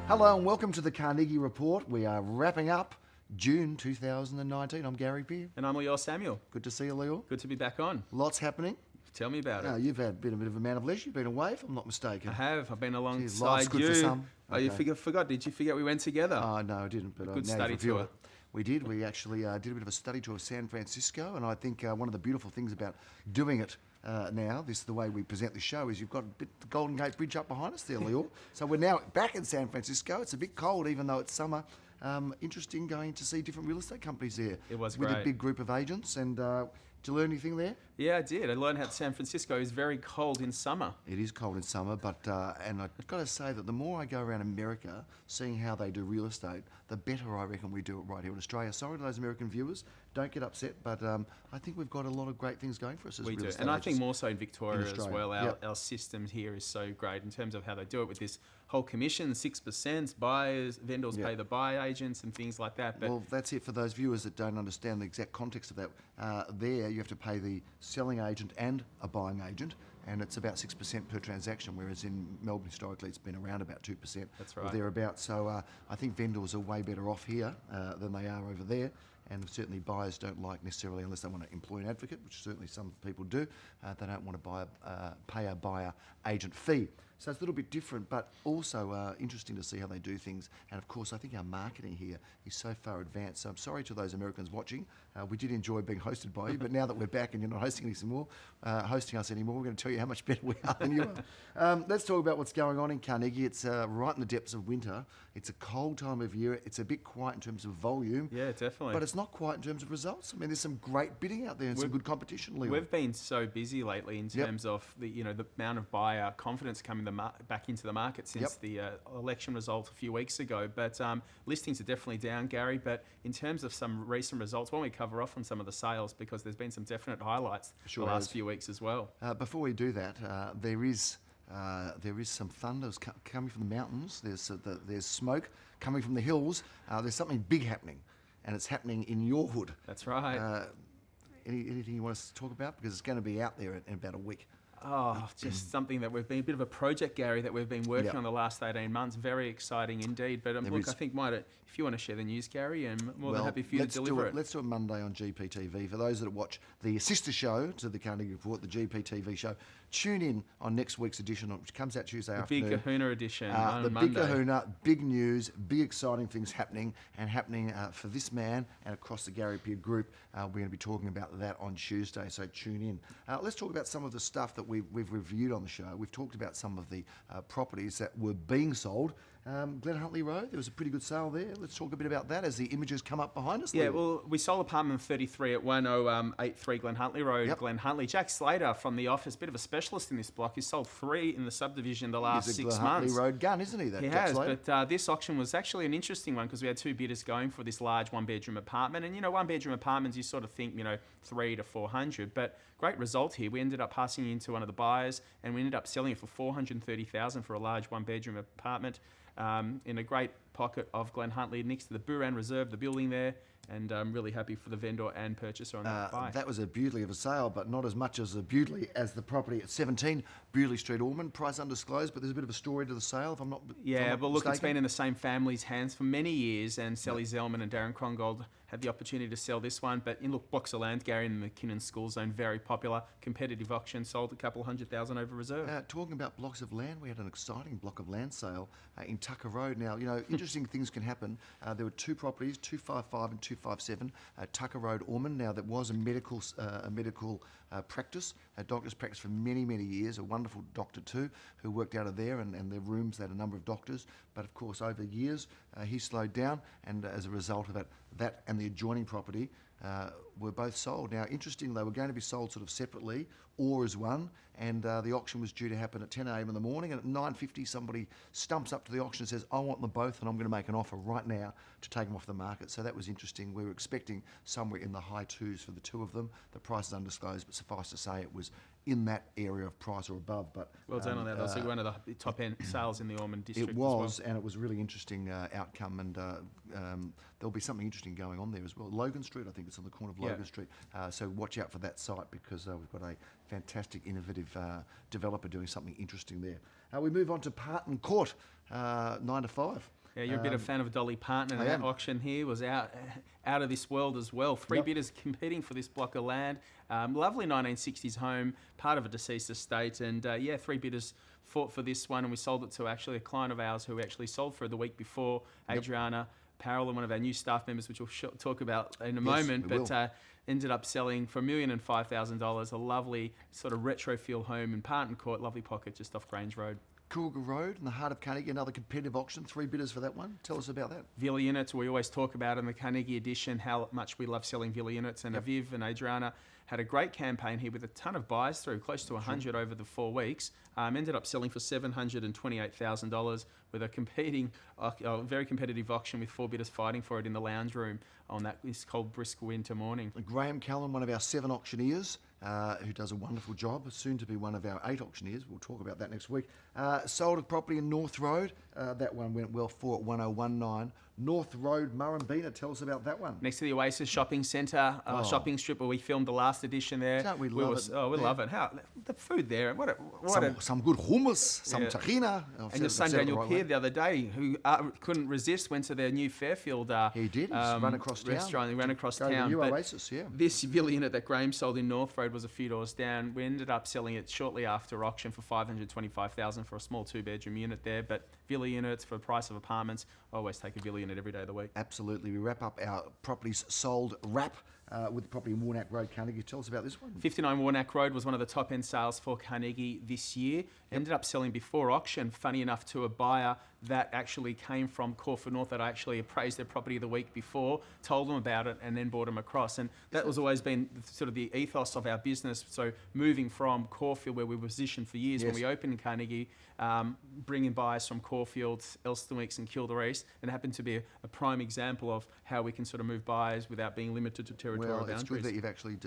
Hello and welcome to the Carnegie Report. We are wrapping up June 2019. I'm Gary Beer. And I'm Leo Samuel. Good to see you, Leo. Good to be back on. Lots happening. Tell me about it. You've been a bit of a man of leisure. You've been away, if I'm not mistaken. I have. I've been life's alongside good you. for some. Oh, you forgot? Did you forget we went together? No, I didn't. But Good now study you've revealed tour. it. We did. We actually did a bit of a study tour of San Francisco, and I think one of the beautiful things about doing it now, the way we present the show, is you've got the Golden Gate Bridge up behind us there, Leo. So we're now back in San Francisco. It's a bit cold, even though it's summer. Interesting going to see different real estate companies there. It was with great. a big group of agents. And did you learn anything there? Yeah, I did. I learned how San Francisco is very cold in summer. It is cold in summer, but and I've got to say that the more I go around America, seeing how they do real estate, the better I reckon we do it right here in Australia. Sorry to those American viewers, don't get upset, but I think we've got a lot of great things going for us as We real do. estate And I agents think more so in Victoria as Australia. well. Yep. Our system here is so great in terms of how they do it with this whole commission, 6%, buyers, vendors Yep. pay the buy agents and things like that. But Well, that's it for those viewers that don't understand the exact context of that. There, you have to pay the selling agent and a buying agent, and it's about 6% per transaction, whereas in Melbourne historically it's been around about 2%. That's or right. thereabouts. So I think vendors are way better off here than they are over there. And certainly buyers don't like necessarily, unless they want to employ an advocate, which certainly some people do, they don't want to pay a buyer agent fee. So it's a little bit different, but also interesting to see how they do things. And of course, I think our marketing here is so far advanced. So I'm sorry to those Americans watching. We did enjoy being hosted by you, but now that we're back and you're not hosting us anymore, we're going to tell you how much better we are than you are. Let's talk about what's going on in Carnegie. It's right in the depths of winter. It's a cold time of year. It's a bit quiet in terms of volume. yeah, definitely. But it's not quiet in terms of results. I mean, there's some great bidding out there and some good competition, Leo. We've been so busy lately in Yep. terms of the amount of buyer confidence coming back into the market since Yep. the election result a few weeks ago. But listings are definitely down, Gary. But in terms of some recent results, why don't we cover off on some of the sales, because there's been some definite highlights Sure the last has. few weeks as well. Before we do that, there is some thunder coming from the mountains. There's smoke coming from the hills. There's something big happening, and it's happening in your hood. That's right. Anything you want us to talk about? Because it's going to be out there in about a week. Just something that we've been a bit of a project, Gary, that we've been working Yep. on the last 18 months. Very exciting indeed. But There look, is. I think if you want to share the news, Gary, I'm more than happy for you to let's deliver it. Let's do it Monday on GPTV. For those that watch the sister show to the Carnegie Report, the GPTV show, tune in on next week's edition, which comes out Tuesday Big afternoon. Kahuna edition The on big Monday. kahuna, big news, big exciting things happening for this man and across the Gary Peer group. We're going to be talking about that on Tuesday, so tune in. Let's talk about some of the stuff that we've reviewed on the show. We've talked about some of the properties that were being sold. Glen Huntley Road, there was a pretty good sale there. Let's talk a bit about that as the images come up behind us. Yeah, Leo. well, we sold apartment 33 at 1083 Glen Huntley Road, Yep. Glen Huntley. Jack Slater from the office, bit of a specialist in this block. He's sold 3 in the subdivision the last He's a 6 Glen Huntley months. Road gun, isn't he? That He Jack has, Slater? but this auction was actually an interesting one because we had 2 bidders going for this large one-bedroom apartment. And, one-bedroom apartments, you sort of think, 3 to 400. But great result here. We ended up passing into one of the buyers and we ended up selling it for $430,000 for a large one-bedroom apartment in a great pocket of Glen Huntley next to the Buran Reserve, the building there. And I'm really happy for the vendor and purchaser on that buy. That was a Bewdley of a sale, but not as much as a Bewdley as the property at 17 Bewdley Street, Ormond. Price undisclosed, but there's a bit of a story to the sale, if I'm not Yeah, but look, it's mistaken. been in the same family's hands for many years, and Sally Zellman and Darren Krongold had the opportunity to sell this one. But look, blocks of land, Gary, in the McKinnon School Zone, very popular, competitive auction, sold a couple $100,000 over reserve. Talking about blocks of land, we had an exciting block of land sale in Tucker Road. Now, interesting things can happen. There were 2 properties, 255 and 257, Tucker Road, Ormond. Now, there was a medical practice, a doctor's practice for many, many years, a wonderful doctor too, who worked out of there, and their rooms had a number of doctors. But of course, over years, he slowed down, and as a result of it, that and the adjoining property were both sold. Now, interesting, they were going to be sold sort of separately or as one, and the auction was due to happen at 10 a.m. in the morning, and at 9:50 somebody stumps up to the auction and says, I want them both and I'm going to make an offer right now to take them off the market. So that was interesting. We were expecting somewhere in the high 2s for the 2 of them. The price is undisclosed, but suffice to say it was in that area of price or above. But Well done on that. That was one of the top end sales in the Ormond district. it was, and it was a really interesting outcome, and there'll be something interesting going on there as well. Logan Street, I think it's on the corner of Logan Street. So watch out for that site because we've got a fantastic, innovative developer doing something interesting there. We move on to Parton Court, 9 to 5. Yeah, you're a bit of a fan of Dolly Parton, and I that am. auction here was out of this world as well. Three bidders competing for this block of land. Lovely 1960s home, part of a deceased estate, and 3 bidders fought for this one, and we sold it to actually a client of ours who we actually sold for the week before, Adriana Parallel, one of our new staff members, which we'll talk about in a moment, but ended up selling for $1,005,000, a lovely sort of retro feel home in Parton Court, lovely pocket just off Grange Road. Coorigil Road in the heart of Carnegie, another competitive auction, 3 bidders for that one. Tell us about that. Villa units, we always talk about in the Carnegie edition how much we love selling villa units, and Aviv and Adriana had a great campaign here with a ton of buys through, close to 100 over the 4 weeks. Ended up selling for $728,000 with a very competitive auction with 4 bidders fighting for it in the lounge room on this cold, brisk winter morning. Graham Callan, one of our 7 auctioneers, who does a wonderful job, soon to be one of our 8 auctioneers. We'll talk about that next week. Sold a property in North Road. That one went well for at 1019. North Road, Murrumbeena. Tell us about that one. Next to the Oasis Shopping Centre, shopping strip where we filmed the last edition there. Don't we love it? Oh, we love it. How the food there. Some good hummus, some tahina. And your son Daniel Peer the other day, who couldn't resist, went to their new Fairfield he did. Run across town. Restaurant. He ran across Go to town. the new But Oasis, yeah. this villa unit that Graham sold in North Road was a few doors down. We ended up selling it shortly after auction for $525,000 for a small 2-bedroom unit there. But villa units for the price of apartments, I always take a villa unit every day of the week. Absolutely. We wrap up our properties sold wrap with the property in Woomack Road, Carnegie. Tell us about this one. 59 Warnack Road was one of the top end sales for Carnegie this year. Ended up selling before auction, funny enough, to a buyer that actually came from Caulfield North that I actually appraised their property the week before, told them about it, and then brought them across. And that was always been sort of the ethos of our business. So moving from Caulfield, where we were positioned for years when we opened in Carnegie, bringing buyers from Caulfield, Elsternwick and Kildare East, and happened to be a prime example of how we can sort of move buyers without being limited to territorial boundaries. It's good that you've actually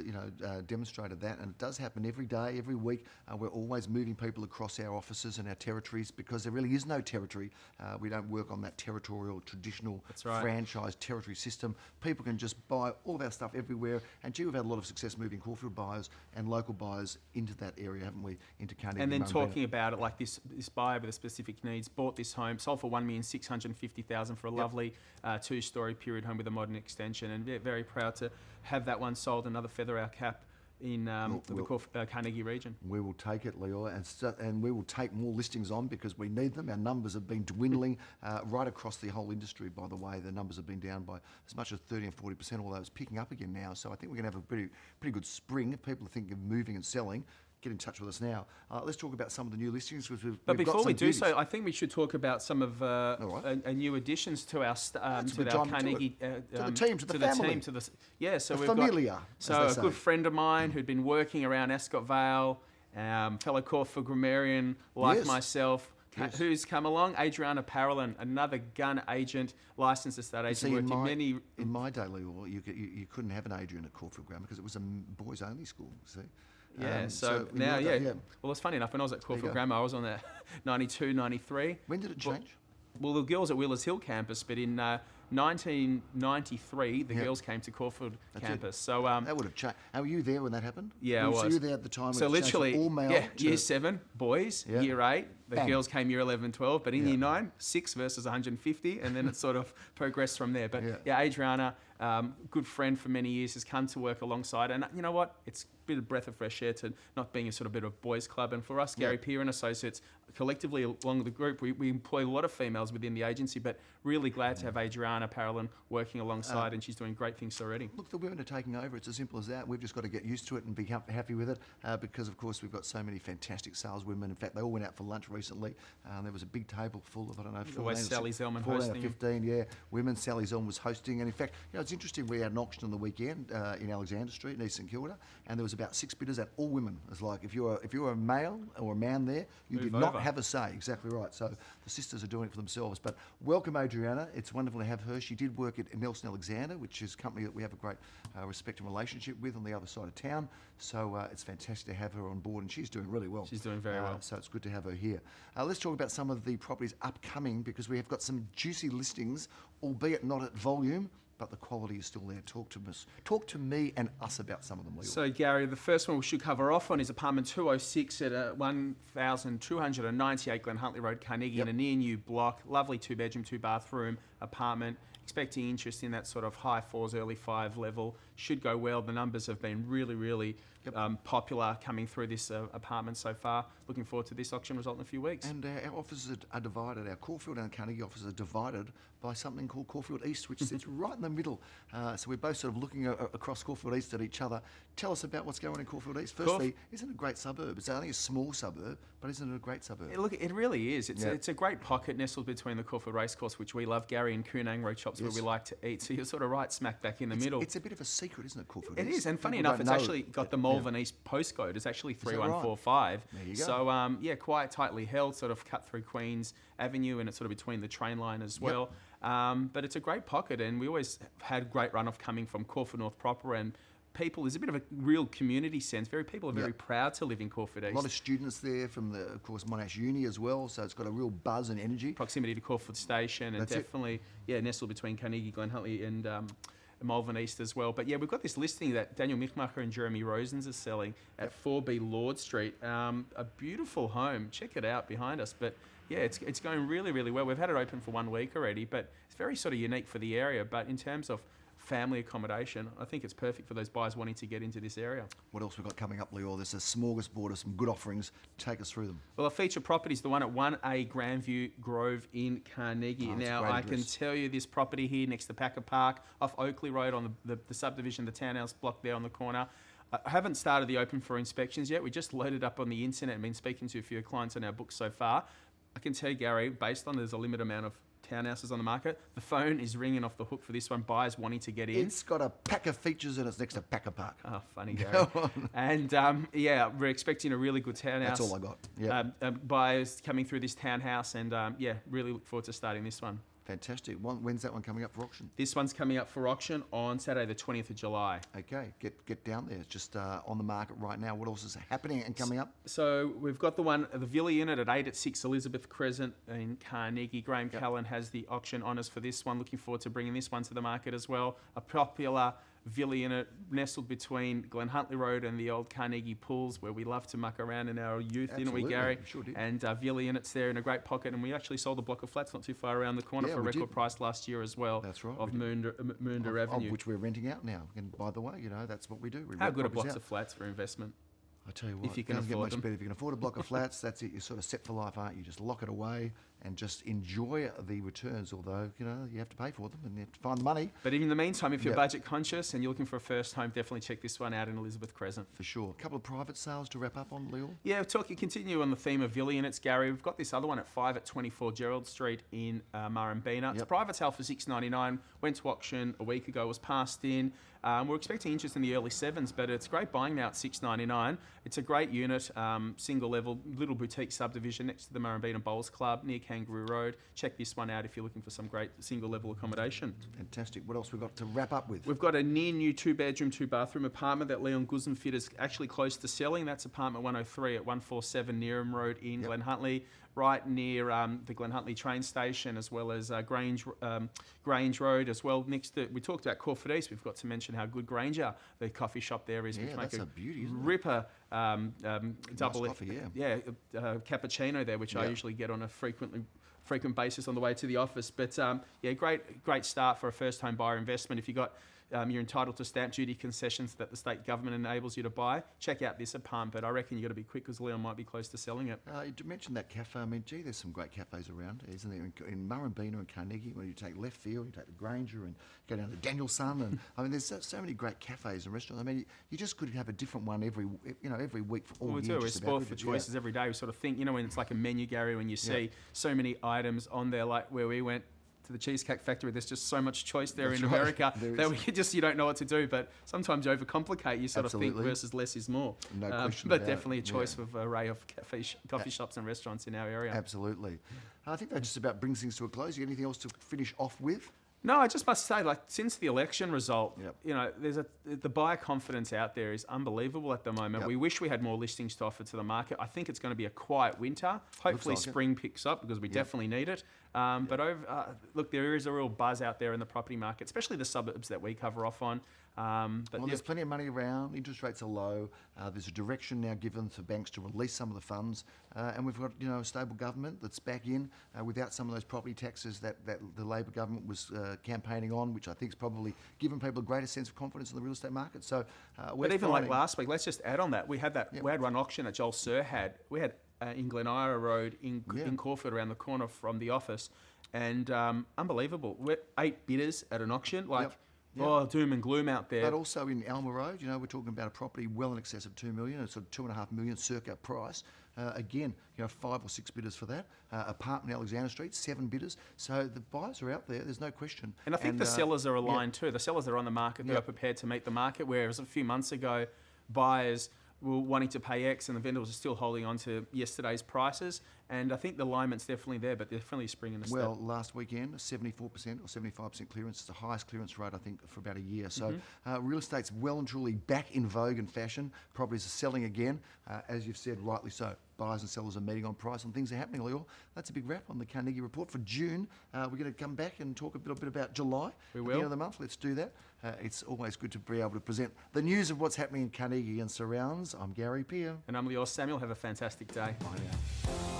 demonstrated that, and it does happen every day, every week. We're always moving people across our offices and our territories because there really is no territory. We don't work on that territorial, traditional franchise territory system. People can just buy all of our stuff everywhere, and we've had a lot of success moving Caulfield buyers and local buyers into that area, haven't we, into Carnegie. And then talking about it, like this buyer with the specific needs bought this home, sold for $1,650,000 for a lovely 2-story period home with a modern extension, and very proud to have that one sold, another feather our cap in the Carnegie region. We will take it, Leo, and we will take more listings on because we need them. Our numbers have been dwindling right across the whole industry, by the way. The numbers have been down by as much as 30 and 40%, although it's picking up again now. So I think we're going to have a pretty good spring. If people are thinking of moving and selling, get in touch with us now. Let's talk about some of the new listings. But before we do so, I think we should talk about some of new additions to our Carnegie to the team, to the family. So we've got a good friend of mine who'd been working around Ascot Vale, fellow Caulfield grammarian like myself. Yes. Who's come along? Adriana Parallel, another gun agent, licensed estate agent. In my day, Leo, you couldn't have an Adrian at Caulfield Grammar because it was a boys-only school. See. Yeah, Well, it's funny enough, when I was at Caulfield Grammar, I was on the 92, 93. When did it change? Well, the girls at Wheelers Hill campus, but in 1993, the girls came to Caulfield campus. So that would have changed. Were you there when that happened? Yeah, I was. So you were there at the time. So literally, all male year 7, boys, year 8, the girls came year 11, 12, but in year 9, 6 versus 150, and then it sort of progressed from there. But Adriana, good friend for many years, has come to work alongside, and you know what? It's a bit of breath of fresh air to not being a sort of bit of boys club. And for us, Gary Peer and Associates, collectively along the group, we employ a lot of females within the agency, but really glad to have Adriana Parallel working alongside, and she's doing great things already. Look, the women are taking over. It's as simple as that. We've just got to get used to it and be happy with it because, of course, we've got so many fantastic saleswomen. In fact, they all went out for lunch recently. There was a big table full of, I don't know, 14 Sally Zellman hosting. 15, women. Sally Zellman was hosting. And in fact, it's interesting, we had an auction on the weekend in Alexander Street in East St Kilda, and there was about 6 bidders and all women. It's like if you're a male or a man there, you did not have a say. Exactly right. So the sisters are doing it for themselves. But welcome, Adriana. It's wonderful to have her. She did work at Nelson Alexander, which is a company that we have a great respect and relationship with on the other side of town. So it's fantastic to have her on board, and she's doing really well. She's doing very well. So it's good to have her here. Let's talk about some of the properties upcoming because we have got some juicy listings, albeit not at volume, but the quality is still there. Talk to me and us about some of them, Leo. So, Gary, the first one we should cover off on is apartment 206 at 1,298 Glen Huntly Road, Carnegie, in a near new block. Lovely 2-bedroom, 2-bathroom apartment. Expecting interest in that sort of high 4s, early 5 level. Should go well. The numbers have been really popular coming through this apartment so far. Looking forward to this auction result in a few weeks. And our offices are divided. Our Caulfield and Carnegie offices are divided by something called Caulfield East, which sits right in the middle. So we're both sort of looking across Caulfield East at each other. Tell us about what's going on in Caulfield East. Firstly, isn't it a great suburb? It's only a small suburb, but isn't it a great suburb? Look, it really is. It's a great pocket nestled between the Caulfield Racecourse, which we love, Gary, and Koonang Road shops where we like to eat. So you're sort of right smack back in the middle. It's a bit of a secret, isn't it, Caulfield It East? is, and funny People enough, it's don't know actually got the Malvern East postcode. It's actually that right? 3145. There you go. So, quite tightly held, sort of cut through Queen's Avenue, and it's sort of between the train line as well. But it's a great pocket, and we always had great runoff coming from Caulfield North proper, and people, there's a bit of a real community sense. People are very proud to live in Caulfield East. A lot of students there from of course, Monash Uni as well, so it's got a real buzz and energy. Proximity to Caulfield Station, and definitely, nestled between Carnegie, Glen Huntly, and Malvern East as well. But we've got this listing that Daniel Michmacher and Jeremy Rosens are selling at 4B Lord Street. A beautiful home. Check it out behind us. But it's going really well. We've had it open for 1 week already, but it's very sort of unique for the area. But in terms of family accommodation, I think it's perfect for those buyers wanting to get into this area. What else we've got coming up, Leo? There's a smorgasbord of some good offerings. Take us through them. Well, a feature property is the one at 1A Grandview Grove in Carnegie. Now, I can tell you this property here next to Packer Park, off Oakley Road on the subdivision, the townhouse block there on the corner. I haven't started the open for inspections yet. We just loaded up on the internet and been speaking to a few clients on our books so far. I can tell you, Gary, based on there's a limited amount of townhouses on the market, the phone is ringing off the hook for this one. Buyers wanting to get in. It's got a pack of features and it's next to Packer Park. Oh, funny, Gary. And we're expecting a really good townhouse. That's all I got. Yeah. Buyers coming through this townhouse, and really look forward to starting this one. Fantastic. When's that one coming up for auction? This one's coming up for auction on Saturday, the 20th of July. Okay, get down there. It's just on the market right now. What else is happening and coming up? So we've got the Villa unit at 8 at 6 Elizabeth Crescent in Carnegie. Graham Callan has the auction honours for this one. Looking forward to bringing this one to the market as well. A popular Villa unit nestled between Glen Huntly Road and the old Carnegie pools, where we love to muck around in our youth, didn't we, Gary? Sure did. And Villa units there in a great pocket, and we actually sold a block of flats not too far around the corner for a record price last year as well. That's right. Of Moonda Avenue, which we're renting out now. And by the way, that's what we do. How good are blocks of flats for investment? I tell you what, if you can doesn't get afford much them. better. If you can afford a block of flats, that's it. You're sort of set for life, aren't you? Just lock it away and just enjoy the returns. Although you have to pay for them and you have to find the money. But in the meantime, if you're budget conscious and you're looking for a first home, definitely check this one out in Elizabeth Crescent. For sure. A couple of private sales to wrap up on, Leo. Yeah, continue on the theme of Villa units, Gary. We've got this other one at 5 at 24 Gerald Street in Murrumbeena. It's a private sale for $699. Went to auction a week ago, was passed in. We're expecting interest in the early 7s, but it's great buying now at $699. It's a great unit, single level, little boutique subdivision next to the Murrumbeena Bowls Club near Kangaroo Road. Check this one out if you're looking for some great single level accommodation. Fantastic. What else we've got to wrap up with? We've got a near new 2-bedroom, 2-bathroom apartment that Leon Guzenfit is actually close to selling. That's apartment 103 at 147 Neerim Road in Glen Huntly, right near the Glen Huntly train station, as well as Grange Road as well. We talked about Caulfield East. We've got to mention how good Granger, the coffee shop there is. Yeah, that's a beauty, isn't it? Ripper double coffee, cappuccino there, which I usually get on a frequent basis on the way to the office. But great start for a first home buyer investment. If you got you're entitled to stamp duty concessions that the state government enables you to buy. Check out this apartment, but I reckon you've got to be quick because Leon might be close to selling it. You mentioned that cafe. I mean, there's some great cafes around, isn't there? In Murrumbeena and Carnegie, when you take left field, you take the Granger and go down to Danielson, and I mean, there's so many great cafes and restaurants. I mean, you just could have a different one every week for all we year. We're spoiled for choices every day. We sort of think, when it's like a menu, Gary, when you see so many items on there, like where we went to the Cheesecake Factory, there's just so much choice there in America that you don't know what to do, but sometimes you overcomplicate. You sort of think versus less is more. No question but about definitely it. a choice of array of coffee shops and restaurants in our area. Absolutely. I think that just about brings things to a close. You got anything else to finish off with? No, I just must say, since the election result, the buyer confidence out there is unbelievable at the moment. We wish we had more listings to offer to the market. I think it's going to be a quiet winter. Hopefully spring picks up because we definitely need it. Look, there is a real buzz out there in the property market, especially the suburbs that we cover off on. There's plenty of money around. Interest rates are low. There's a direction now given for banks to release some of the funds, and we've got a stable government that's back in without some of those property taxes that the Labor government was campaigning on, which I think has probably given people a greater sense of confidence in the real estate market. So, but even like last week, let's just add on that. We had we had one auction that Joel Sir had. We had in Glen Road in Caulfield around the corner from the office, and unbelievable. We're 8 bidders at an auction, doom and gloom out there. But also in Alma Road, we're talking about a property well in excess of $2 million, a sort of $2.5 million circa price. Again, 5 or 6 bidders for that. Apartment Alexander Street, 7 bidders. So the buyers are out there. There's no question. And I think the sellers are aligned too. The sellers that are on the market, they're prepared to meet the market. Whereas a few months ago, buyers were wanting to pay X and the vendors are still holding on to yesterday's prices. And I think the alignment's definitely there, but definitely springing a step. Well, last weekend, 74% or 75% clearance. It's the highest clearance rate, I think, for about a year. So real estate's well and truly back in vogue and fashion. Properties are selling again, as you've said, rightly so. Buyers and sellers are meeting on price and things are happening, Leo. That's a big wrap on the Carnegie Report for June. We're going to come back and talk a little bit about July. We will. At the end of the month. Let's do that. It's always good to be able to present the news of what's happening in Carnegie and surrounds. I'm Gary Peer. And I'm Leo Samuel. Have a fantastic day. Bye now.